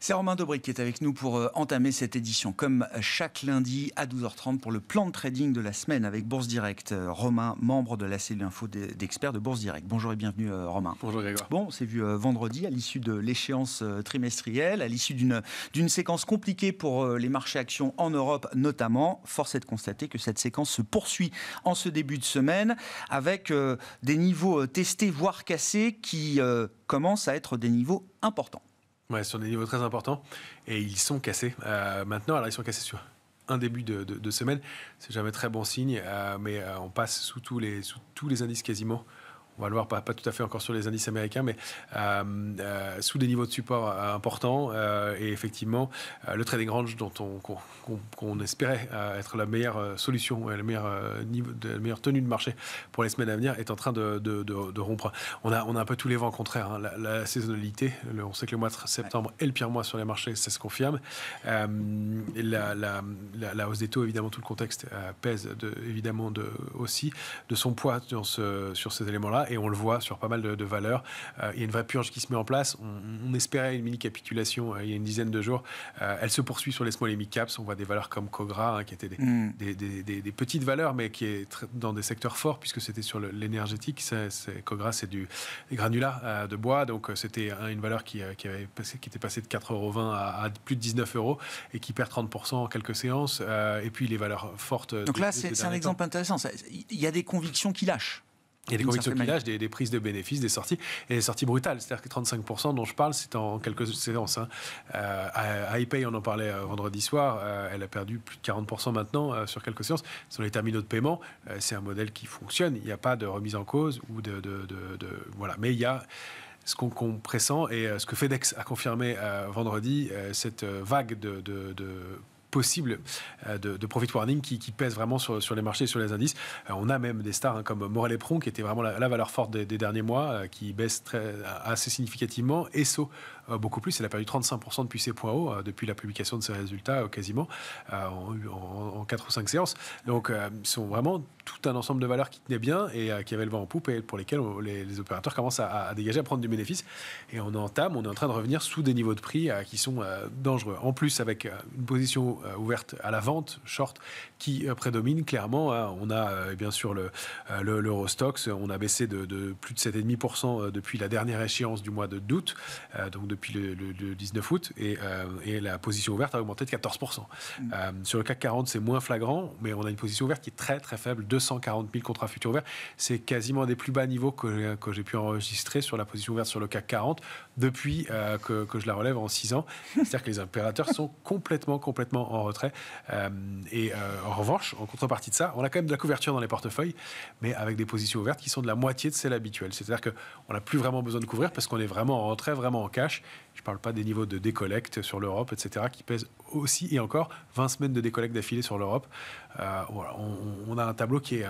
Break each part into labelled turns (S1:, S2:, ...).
S1: C'est Romain Dobrik qui est avec nous pour entamer cette édition, comme chaque lundi à 12h30 pour le plan de trading de la semaine avec Bourse Direct. Romain, membre de la cellule info d'experts de Bourse Direct. Bonjour et bienvenue Romain.
S2: Bonjour Grégoire.
S1: Bon, on s'est vu vendredi à l'issue de l'échéance trimestrielle, à l'issue d'une séquence compliquée pour les marchés actions en Europe notamment. Force est de constater que cette séquence se poursuit en ce début de semaine avec des niveaux testés voire cassés qui commencent à être des niveaux importants.
S2: Ouais, sur des niveaux très importants, et ils sont cassés. Maintenant, alors ils sont cassés sur un début de semaine, c'est jamais très bon signe, mais on passe sous tous les indices quasiment. On va le voir, pas tout à fait encore sur les indices américains, mais sous des niveaux de support importants. Et effectivement, le trading range qu'on espérait être la meilleure solution, la meilleure tenue de marché pour les semaines à venir est en train de rompre. On a un peu tous les vents contraires. Hein. La saisonnalité, on sait que le mois de septembre est le pire mois sur les marchés, ça se confirme. Et la hausse des taux, évidemment, tout le contexte pèse évidemment aussi de son poids sur ces éléments-là. Et on le voit sur pas mal de valeurs. Il y a une vraie purge qui se met en place. On espérait une mini-capitulation il y a une dizaine de jours. Elle se poursuit sur les small et mid-caps. On voit des valeurs comme Cogra, qui étaient des petites valeurs, mais qui est dans des secteurs forts, puisque c'était sur l'énergétique. Cogra, c'est des granulats de bois. Donc, c'était une valeur qui était passée de 4,20 € à plus de 19 € et qui perd 30% en quelques séances. Et puis, les valeurs fortes...
S1: Donc là, c'est un exemple intéressant. Il y a des convictions qui lâchent.
S2: Il y a des convictions qui lâchent, des prises de bénéfices, des sorties, et des sorties brutales. C'est-à-dire que 35% dont je parle, c'est en quelques séances. Hein. iPay, on en parlait vendredi soir, elle a perdu plus de 40% maintenant sur quelques séances. Sur les terminaux de paiement, c'est un modèle qui fonctionne. Il n'y a pas de remise en cause ou voilà. Mais il y a ce qu'on pressent, et ce que FedEx a confirmé vendredi, cette vague possible de profit warning qui pèse vraiment sur les marchés et sur les indices. On a même des stars comme Morel & Pron, qui était vraiment la valeur forte des derniers mois, qui baisse assez significativement. Esso, beaucoup plus. Elle a perdu 35% depuis ses points hauts, depuis la publication de ses résultats, quasiment, en 4 ou 5 séances. Donc, ce sont vraiment tout un ensemble de valeurs qui tenaient bien et qui avaient le vent en poupe, et pour lesquelles les opérateurs commencent à dégager, à prendre du bénéfice. Et on est en train de revenir sous des niveaux de prix qui sont dangereux. En plus, avec une position ouverte à la vente, short, qui prédomine clairement. On a bien sûr l'Eurostoxx, on a baissé de plus de 7,5% depuis la dernière échéance du mois d'août, donc depuis le 19 août, et la position ouverte a augmenté de 14%. Sur le CAC 40, c'est moins flagrant, mais on a une position ouverte qui est très très faible, 240 000 contrats futurs ouverts. C'est quasiment des plus bas niveaux que j'ai pu enregistrer sur la position ouverte sur le CAC 40 depuis que je la relève en 6 ans. C'est-à-dire que les opérateurs sont complètement en retrait. En revanche, en contrepartie de ça, on a quand même de la couverture dans les portefeuilles, mais avec des positions ouvertes qui sont de la moitié de celles habituelles. C'est-à-dire qu'on n'a plus vraiment besoin de couvrir parce qu'on est vraiment en retrait, vraiment en cash. Je ne parle pas des niveaux de décollecte sur l'Europe, etc., qui pèsent aussi, et encore, 20 semaines de décollecte d'affilée sur l'Europe. Voilà, on a un tableau qui est...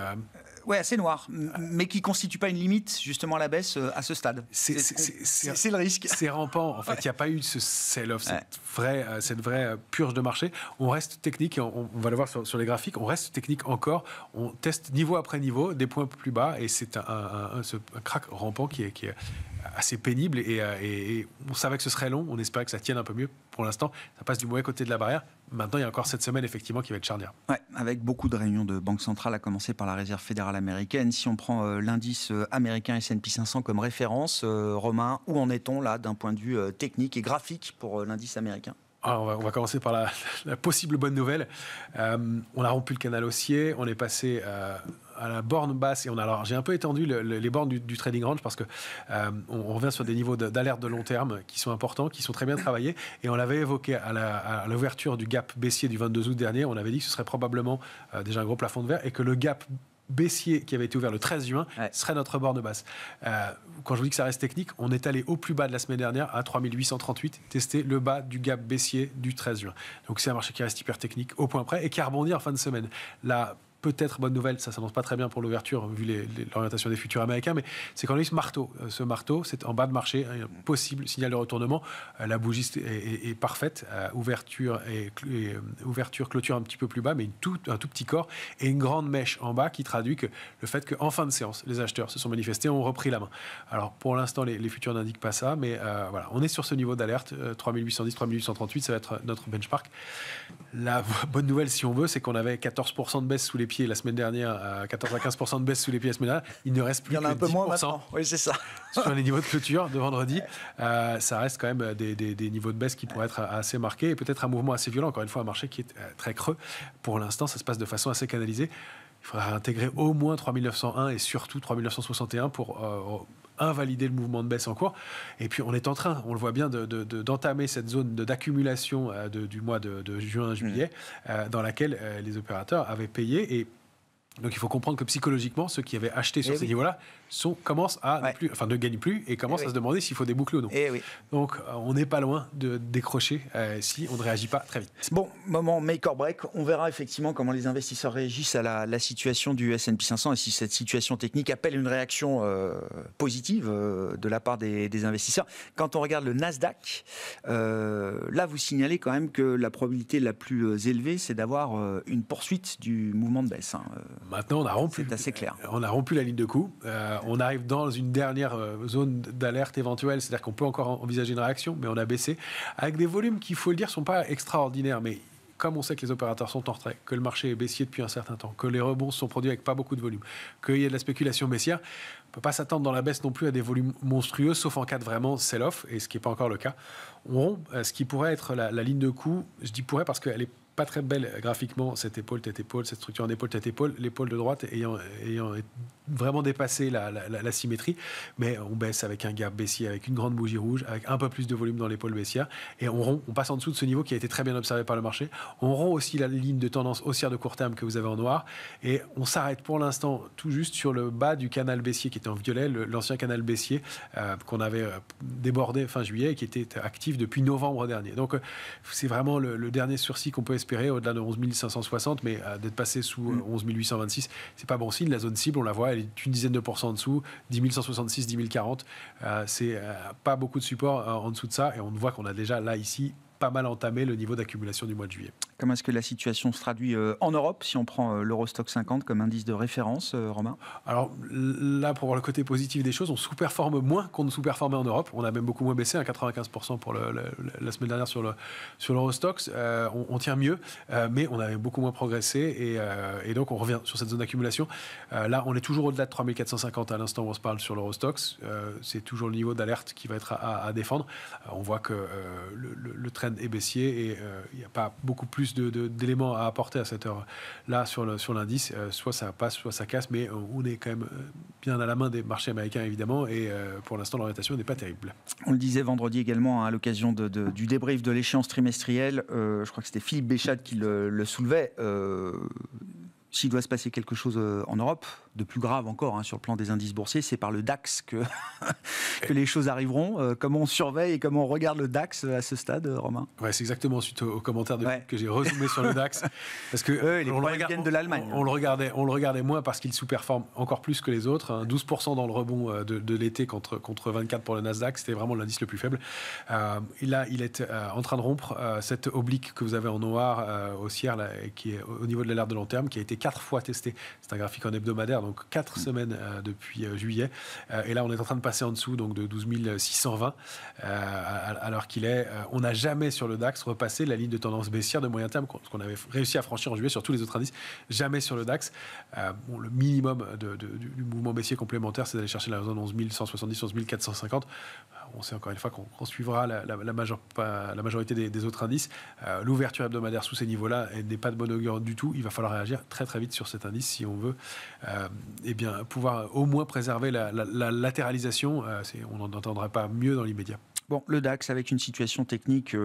S1: Ouais, assez noir, mais qui ne constitue pas une limite, justement, à la baisse à ce stade. C'est le risque.
S2: C'est rampant. En fait, il n'y a pas eu ce sell-off, cette vraie purge de marché. On reste technique, et on va le voir sur les graphiques, on reste technique encore. On teste niveau après niveau, des points plus bas, et c'est un crack rampant qui est assez pénible, et on savait que ce serait long, on espérait que ça tienne un peu mieux. Pour l'instant, ça passe du mauvais côté de la barrière. Maintenant, il y a encore cette semaine, effectivement, qui va être charnière.
S1: Ouais, avec beaucoup de réunions de banques centrales, à commencer par la Réserve fédérale américaine. Si on prend l'indice américain S&P 500 comme référence, Romain, où en est-on là d'un point de vue technique et graphique pour l'indice américain ?
S2: Alors, on va commencer par la possible bonne nouvelle. On a rompu le canal haussier, on est passé à la borne basse, et j'ai un peu étendu les bornes du trading range parce que on revient sur des niveaux d'alerte de long terme qui sont importants, qui sont très bien travaillés, et on l'avait évoqué à l'ouverture du gap baissier du 22 août dernier. On avait dit que ce serait probablement déjà un gros plafond de verre, et que le gap baissier qui avait été ouvert le 13 juin serait notre borne basse. Quand je vous dis que ça reste technique, on est allé au plus bas de la semaine dernière à 3838, tester le bas du gap baissier du 13 juin. Donc c'est un marché qui reste hyper technique au point près et qui a rebondi en fin de semaine. La peut-être bonne nouvelle, ça s'annonce pas très bien pour l'ouverture vu l'orientation des futurs américains, mais c'est qu'on a eu ce marteau. Ce marteau, c'est en bas de marché, un possible signal de retournement. La bougie est parfaite, ouverture, clôture un petit peu plus bas, mais un tout petit corps et une grande mèche en bas qui traduit que le fait qu'en fin de séance, les acheteurs se sont manifestés, ont repris la main. Alors pour l'instant, les futurs n'indiquent pas ça, mais voilà, on est sur ce niveau d'alerte, 3810, 3838, ça va être notre benchmark. La bonne nouvelle, si on veut, c'est qu'on avait 14% de baisse sous les pieds la semaine dernière, 14 à 15% de baisse sous les pieds la semaine dernière. Il ne reste plus que 10%. Il y en a un peu moins maintenant.
S1: Oui, c'est ça.
S2: Sur les niveaux de clôture de vendredi, ça reste quand même des niveaux de baisse qui pourraient être assez marqués et peut-être un mouvement assez violent. Encore une fois, un marché qui est très creux. Pour l'instant, ça se passe de façon assez canalisée. Il faudra intégrer au moins 3901 et surtout 3961 pour invalider le mouvement de baisse en cours. Et puis on est en train, on le voit bien, d'entamer cette zone d'accumulation du mois de juin-juillet dans laquelle les opérateurs avaient payé. Et donc il faut comprendre que psychologiquement, ceux qui avaient acheté sur ces niveaux-là commencent à ne gagnent plus et commencent à se demander s'il faut des boucles ou non. Donc on n'est pas loin de décrocher si on ne réagit pas très vite.
S1: Bon, moment make or break. On verra effectivement comment les investisseurs réagissent à la situation du S&P 500 et si cette situation technique appelle une réaction positive de la part des investisseurs. Quand on regarde le Nasdaq, là vous signalez quand même que la probabilité la plus élevée, c'est d'avoir une poursuite du mouvement de baisse.
S2: Maintenant, on a rompu.
S1: C'est assez clair.
S2: On a rompu la ligne de coup. On arrive dans une dernière zone d'alerte éventuelle, c'est-à-dire qu'on peut encore envisager une réaction, mais on a baissé avec des volumes qui, il faut le dire, sont pas extraordinaires, mais comme on sait que les opérateurs sont en retrait, que le marché est baissier depuis un certain temps, que les rebonds sont produits avec pas beaucoup de volume, qu'il y a de la spéculation baissière, on ne peut pas s'attendre dans la baisse non plus à des volumes monstrueux, sauf en cas de vraiment sell-off, et ce qui n'est pas encore le cas. On rompt ce qui pourrait être la ligne de coup. Je dis pourrait parce qu'elle est pas très belle graphiquement, cette épaule, tête-épaule, cette structure en épaule, tête-épaule, l'épaule de droite ayant vraiment dépassé la symétrie, mais on baisse avec un gap baissier, avec une grande bougie rouge, avec un peu plus de volume dans l'épaule baissière, et on passe en dessous de ce niveau qui a été très bien observé par le marché. On rompt aussi la ligne de tendance haussière de court terme que vous avez en noir, et on s'arrête pour l'instant tout juste sur le bas du canal baissier qui était en violet, l'ancien canal baissier qu'on avait débordé fin juillet et qui était actif depuis novembre dernier. Donc c'est vraiment le dernier sursis qu'on peut espérer au-delà de 11 560, mais d'être passé sous 11 826, c'est pas bon signe. La zone cible, on la voit, elle est une dizaine de pourcents en dessous, 10 166, 10 040. C'est pas beaucoup de support en dessous de ça, et on voit qu'on a déjà là, ici, pas mal entamé le niveau d'accumulation du mois de juillet.
S1: Comment est-ce que la situation se traduit en Europe, si on prend l'Eurostoxx 50 comme indice de référence, Romain ? Alors
S2: là, pour voir le côté positif des choses, on sous-performe moins qu'on ne sous-performait en Europe. On a même beaucoup moins baissé, 95% pour la semaine dernière sur l'Eurostoxx. On tient mieux, mais on avait beaucoup moins progressé, et donc on revient sur cette zone d'accumulation. Là, on est toujours au-delà de 3450 à l'instant où on se parle sur l'Eurostoxx. C'est toujours le niveau d'alerte qui va être à défendre. On voit que le trend est baissier, et il n'y a pas beaucoup plus d'éléments à apporter à cette heure-là sur l'indice. Soit ça passe, soit ça casse, mais on est quand même bien à la main des marchés américains, évidemment, et pour l'instant, l'orientation n'est pas terrible.
S1: On le disait vendredi également, à l'occasion du débrief de l'échéance trimestrielle, je crois que c'était Philippe Béchade qui le soulevait. S'il doit se passer quelque chose en Europe, de plus grave encore sur le plan des indices boursiers, c'est par le DAX que les choses arriveront. Comment on surveille et comment on regarde le DAX à ce stade, Romain ?
S2: Ouais, c'est exactement suite aux commentaires que j'ai rezoomé sur le DAX. Parce que
S1: les problèmes viennent de l'Allemagne.
S2: On le regardait moins parce qu'il sous-performe encore plus que les autres. 12% dans le rebond de l'été contre 24 pour le Nasdaq. C'était vraiment l'indice le plus faible. Il est en train de rompre cette oblique que vous avez en noir haussière, là, qui est au niveau de l'alerte de long terme, qui a été 4 fois testé. C'est un graphique en hebdomadaire, donc 4 semaines depuis juillet. Et là, on est en train de passer en dessous donc de 12 620, alors qu'il est. On n'a jamais sur le DAX repassé la ligne de tendance baissière de moyen terme qu'on avait réussi à franchir en juillet sur tous les autres indices. Jamais sur le DAX. Le minimum du mouvement baissier complémentaire, c'est d'aller chercher la zone 11 170, 11 450. On sait encore une fois qu'on suivra la majorité des autres indices. L'ouverture hebdomadaire sous ces niveaux-là n'est pas de bon augure du tout. Il va falloir réagir très très vite sur cet indice si on veut pouvoir au moins préserver la latéralisation. On n'en entendra pas mieux dans l'immédiat.
S1: Bon, le DAX avec une situation technique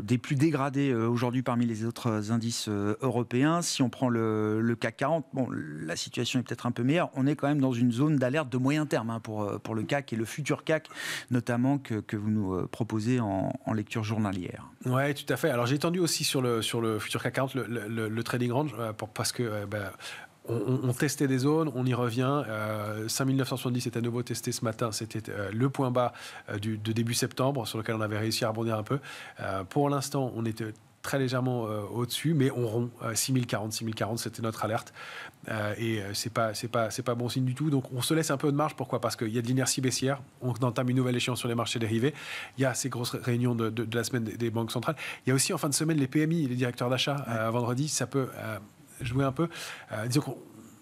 S1: des plus dégradées aujourd'hui parmi les autres indices européens. Si on prend le CAC 40, bon, la situation est peut-être un peu meilleure. On est quand même dans une zone d'alerte de moyen terme pour le CAC et le futur CAC, notamment que vous nous proposez en lecture journalière.
S2: Oui, tout à fait. Alors j'ai étendu aussi sur le futur CAC 40 le trading range parce que On testait des zones, on y revient. 5970 est à nouveau testé ce matin. C'était le point bas de début septembre sur lequel on avait réussi à rebondir un peu. Pour l'instant, on était très légèrement au-dessus, mais on rompt 6040, c'était notre alerte. Et c'est pas bon signe du tout. Donc on se laisse un peu de marge. Pourquoi ? Parce qu'il y a de l'inertie baissière. On entame une nouvelle échéance sur les marchés dérivés. Il y a ces grosses réunions de la semaine des banques centrales. Il y a aussi en fin de semaine les PMI, les directeurs d'achat. Vendredi, ça peut jouer un peu. Disons qu'on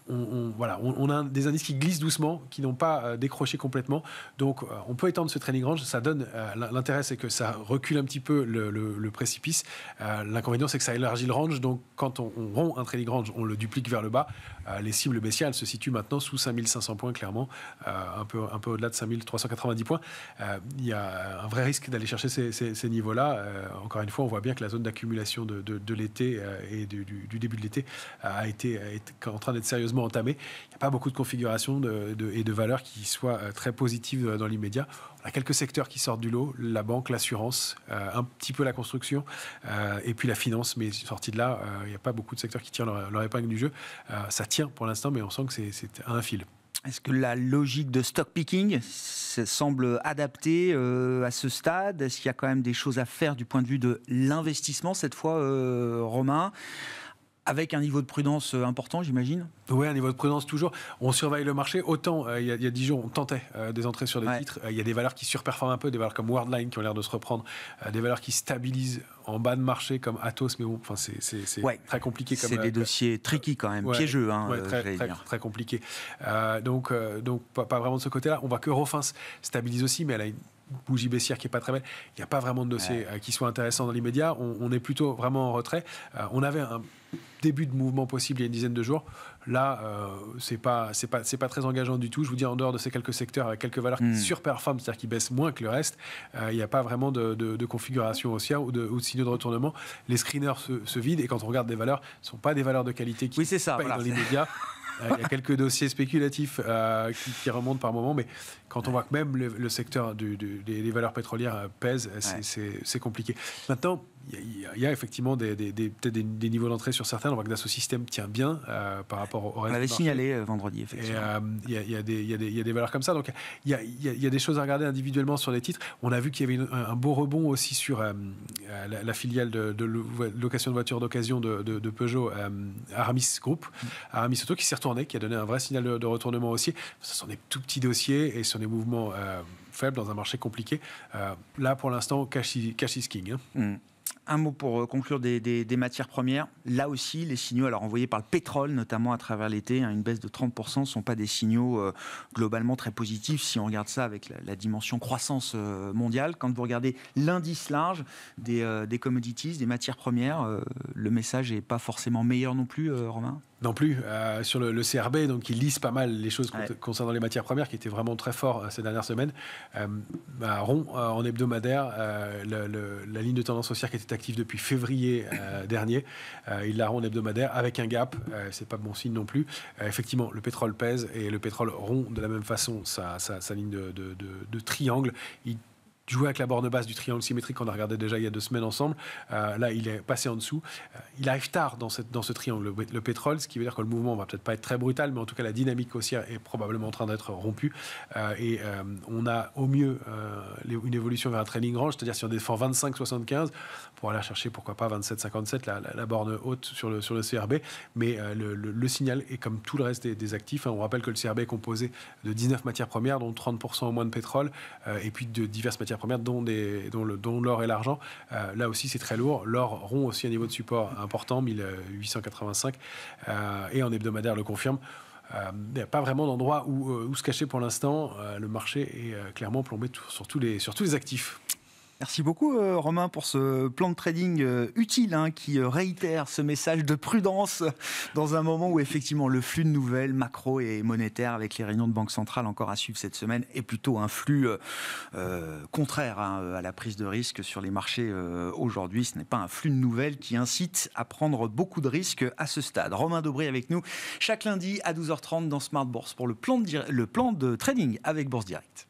S2: on a des indices qui glissent doucement, qui n'ont pas décroché complètement. Donc, on peut étendre ce trading range. Ça donne l'intérêt, c'est que ça recule un petit peu le précipice. L'inconvénient, c'est que ça élargit le range. Donc, quand on rompt un trading range, on le duplique vers le bas. Les cibles baissières, elles se situent maintenant sous 5500 points, clairement, un peu au-delà de 5390 points. Il y a un vrai risque d'aller chercher ces niveaux-là. Encore une fois, on voit bien que la zone d'accumulation de l'été et du début de l'été est en train d'être sérieusement entamé. Il n'y a pas beaucoup de configurations et de valeurs qui soient très positives dans l'immédiat. On a quelques secteurs qui sortent du lot, la banque, l'assurance, un petit peu la construction et puis la finance. Mais sorti de là, il n'y a pas beaucoup de secteurs qui tirent leur épingle du jeu. Ça tient pour l'instant, mais on sent que c'est un fil.
S1: Est-ce que la logique de stock picking semble adaptée à ce stade ? Est-ce qu'il y a quand même des choses à faire du point de vue de l'investissement cette fois, Romain ? Avec un niveau de prudence important, j'imagine ?
S2: Oui, un niveau de prudence toujours. On surveille le marché. Autant, il y a 10 jours, on tentait des entrées sur des titres. Il y a des valeurs qui surperforment un peu, des valeurs comme Worldline qui ont l'air de se reprendre, des valeurs qui stabilisent en bas de marché comme Atos, mais bon, enfin, c'est très compliqué.
S1: C'est des dossiers tricky quand même, piégeux.
S2: Très compliqué. Donc pas vraiment de ce côté-là. On voit que Eurofins stabilise aussi, mais elle a une bougie baissière qui n'est pas très belle. Il n'y a pas vraiment de dossier qui soit intéressant dans l'immédiat. On est plutôt vraiment en retrait. On avait un début de mouvement possible il y a une dizaine de jours. Là, c'est pas très engageant du tout. Je vous dis, en dehors de ces quelques secteurs avec quelques valeurs qui surperforment, c'est-à-dire qui baissent moins que le reste, il n'y a pas vraiment de configuration haussière ou de signaux de retournement. Les screeners se vident et quand on regarde des valeurs, ce ne sont pas des valeurs de qualité qui payent dans l'immédiat. Il y a quelques dossiers spéculatifs qui remontent par moment, mais quand on voit que même le secteur des valeurs pétrolières pèse, c'est compliqué. Maintenant, il y a effectivement peut-être des niveaux d'entrée sur certains. On voit que Dassault Systèmes tient bien par rapport au reste.
S1: On l'avait signalé vendredi, effectivement.
S2: Il y a des valeurs comme ça. Donc, il y a des choses à regarder individuellement sur les titres. On a vu qu'il y avait un beau rebond aussi sur la filiale de location de voitures d'occasion de Peugeot, Aramis Group, Aramis Auto, qui s'est retourné, qui a donné un vrai signal de retournement haussier. Ce sont des tout petits dossiers et sur des mouvements faibles dans un marché compliqué. Là, pour l'instant, cash is king.
S1: Un mot pour conclure des matières premières. Là aussi, les signaux envoyés par le pétrole, notamment à travers l'été, une baisse de 30%, ne sont pas des signaux globalement très positifs si on regarde ça avec la dimension croissance mondiale. Quand vous regardez l'indice large des commodities, des matières premières, le message n'est pas forcément meilleur non plus, Romain ?
S2: Non plus. Sur le CRB, donc, il lisse pas mal les choses concernant les matières premières, qui étaient vraiment très forts ces dernières semaines. Rond en hebdomadaire, la ligne de tendance haussière qui était active depuis février dernier, il la rond en hebdomadaire avec un gap. C'est pas bon signe non plus. Effectivement, le pétrole pèse et le pétrole rompt de la même façon sa ligne de triangle. Il jouer avec la borne basse du triangle symétrique qu'on a regardé déjà il y a 2 semaines ensemble. Là, il est passé en dessous. Il arrive tard dans ce triangle, le pétrole, ce qui veut dire que le mouvement va peut-être pas être très brutal, mais en tout cas, la dynamique haussière est probablement en train d'être rompue. On a au mieux une évolution vers un trading range, c'est-à-dire si on défend 25,75 pour aller chercher, pourquoi pas 27,57, la borne haute sur le CRB. Mais le signal est comme tout le reste des actifs. On rappelle que le CRB est composé de 19 matières premières, dont 30% au moins de pétrole, et puis de diverses matières premières, dont l'or et l'argent. Là aussi, c'est très lourd. L'or rompt aussi un niveau de support important, 1885, et en hebdomadaire le confirme. Il n'y a pas vraiment d'endroit où se cacher pour l'instant. Le marché est clairement plombé sur tous les actifs.
S1: Merci beaucoup Romain pour ce plan de trading utile qui réitère ce message de prudence dans un moment où effectivement le flux de nouvelles macro et monétaire avec les réunions de banque centrale encore à suivre cette semaine est plutôt un flux contraire à la prise de risque sur les marchés aujourd'hui. Ce n'est pas un flux de nouvelles qui incite à prendre beaucoup de risques à ce stade. Romain Dobré avec nous chaque lundi à 12h30 dans Smart Bourse pour le plan de trading avec Bourse Direct.